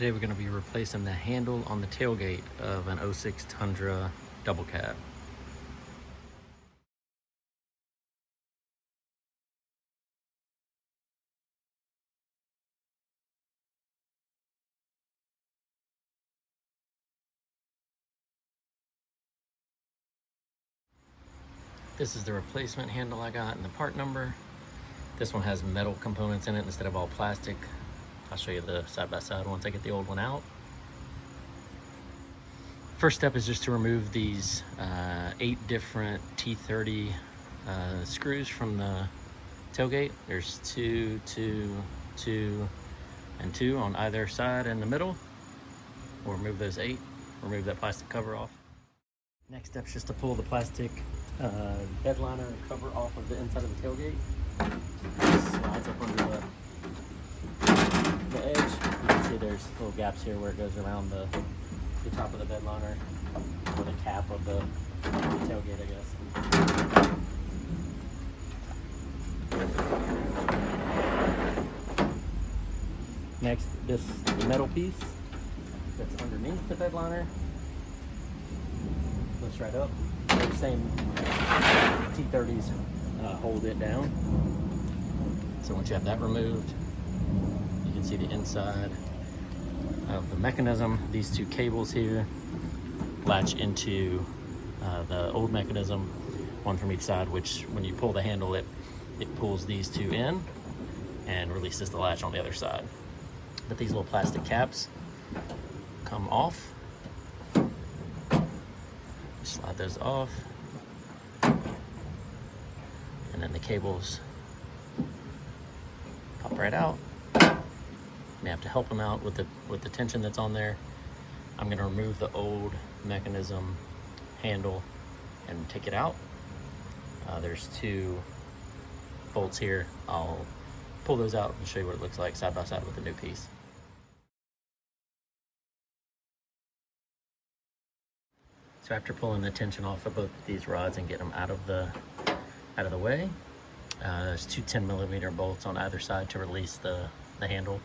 Today we're going to be replacing the handle on the tailgate of an 06 Tundra DoubleCab. This is the replacement handle I got and the part number. This one has metal components in it instead of all plastic. I'll show you the side-by-side once I get the old one out. First step is just to remove these 8 different T30 screws from the tailgate. There's 2, 2, 2, and 2 on either side in the middle. We'll remove those 8, remove that plastic cover off. Next step is just to pull the plastic bed liner and cover off of the inside of the tailgate. It slides up under the edge. You can see there's little gaps here where it goes around the top of the bed liner, or the cap of the tailgate, I guess. Next, this metal piece that's underneath the bed liner lifts right up. The same T30s hold it down. So once you have that removed, you can see the inside of the mechanism. These 2 cables here latch into the old mechanism, one from each side, which when you pull the handle, it pulls these 2 in and releases the latch on the other side. But these little plastic caps come off. Slide those off, and then the cables pop right out. You have to help them out with the tension that's on there. I'm going to remove the old mechanism handle and take it out. There's 2 bolts here. I'll pull those out and show you what it looks like side by side with the new piece. So after pulling the tension off of both of these rods and getting them out of the way, there's 2 10mm bolts on either side to release the handle.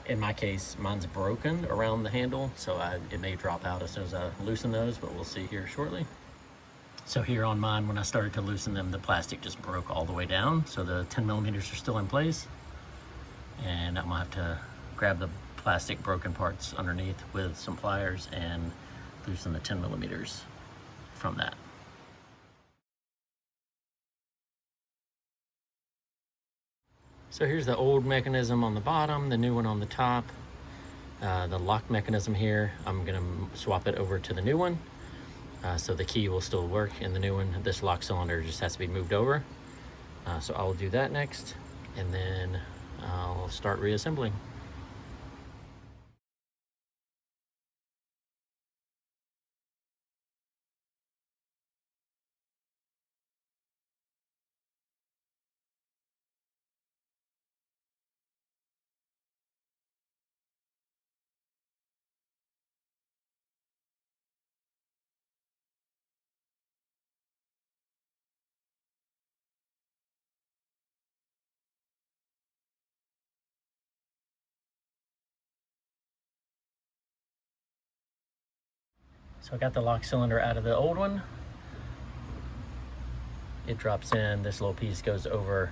In my case, mine's broken around the handle, so it may drop out as soon as I loosen those, but we'll see here shortly. So here on mine, when I started to loosen them, the plastic just broke all the way down, so the 10mm are still in place. And I'm gonna have to grab the plastic broken parts underneath with some pliers and loosen the 10mm from that. So here's the old mechanism on the bottom, the new one on the top. The lock mechanism here, I'm gonna swap it over to the new one. So the key will still work in the new one. This lock cylinder just has to be moved over. So I'll do that next, and then I'll start reassembling. So I got the lock cylinder out of the old one. It drops in, this little piece goes over.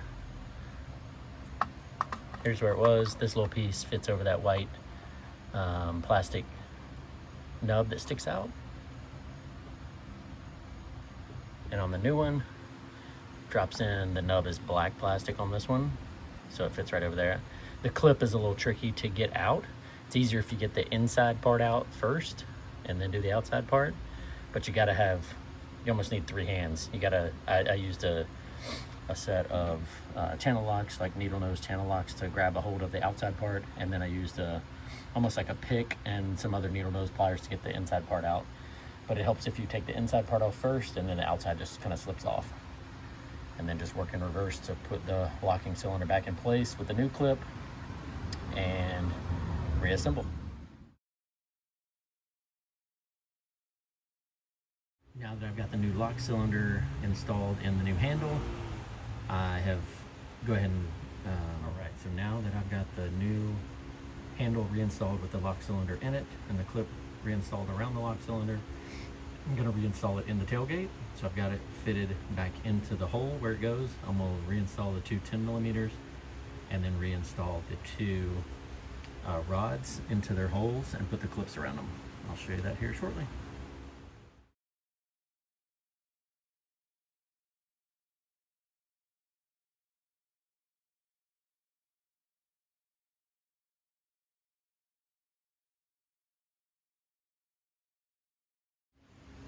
Here's where it was. This little piece fits over that white plastic nub that sticks out. And on the new one, drops in, the nub is black plastic on this one, so it fits right over there. The clip is a little tricky to get out. It's easier if you get the inside part out first and then do the outside part, but you almost need 3 hands. I used a set of channel locks, like needle nose channel locks, to grab a hold of the outside part, and then I used almost like a pick and some other needle nose pliers to get the inside part out. But it helps if you take the inside part off first, and then the outside just kind of slips off. And then just work in reverse to put the locking cylinder back in place with the new clip and reassemble. Now that I've got the new lock cylinder installed in the new handle, go ahead and, all right, so now that I've got the new handle reinstalled with the lock cylinder in it and the clip reinstalled around the lock cylinder. I'm going to reinstall it in the tailgate. So I've got it fitted back into the hole where it goes. I'm going to reinstall the two 10mm and then reinstall the two rods into their holes and put the clips around them. I'll show you that here shortly.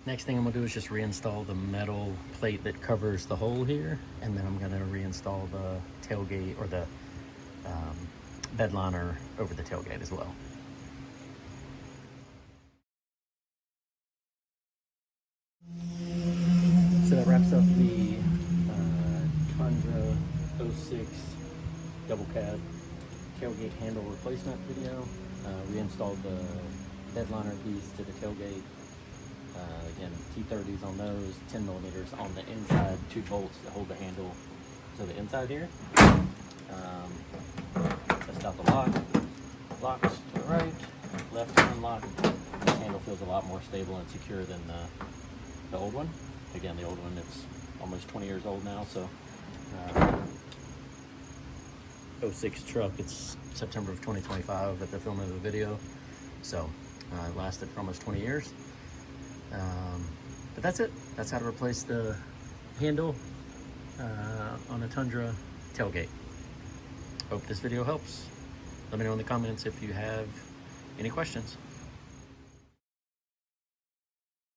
Next thing I'm gonna do is just reinstall the metal plate that covers the hole here, and then I'm gonna reinstall the tailgate or the bed liner over the tailgate as well. So that wraps up the Tundra 06 DoubleCab tailgate handle replacement video. Reinstalled the bed liner piece to the tailgate. Again, T30s on those, 10mm on the inside, 2 bolts to hold the handle to the inside here. Test out the lock. Locks to the right, left unlock. This handle feels a lot more stable and secure than the old one. Again, the old one, it's almost 20 years old now, so 06 truck, it's September of 2025 at the film of the video, so it lasted for almost 20 years. But that's it. That's how to replace the handle on a Tundra tailgate. Hope this video helps. Let me know in the comments if you have any questions.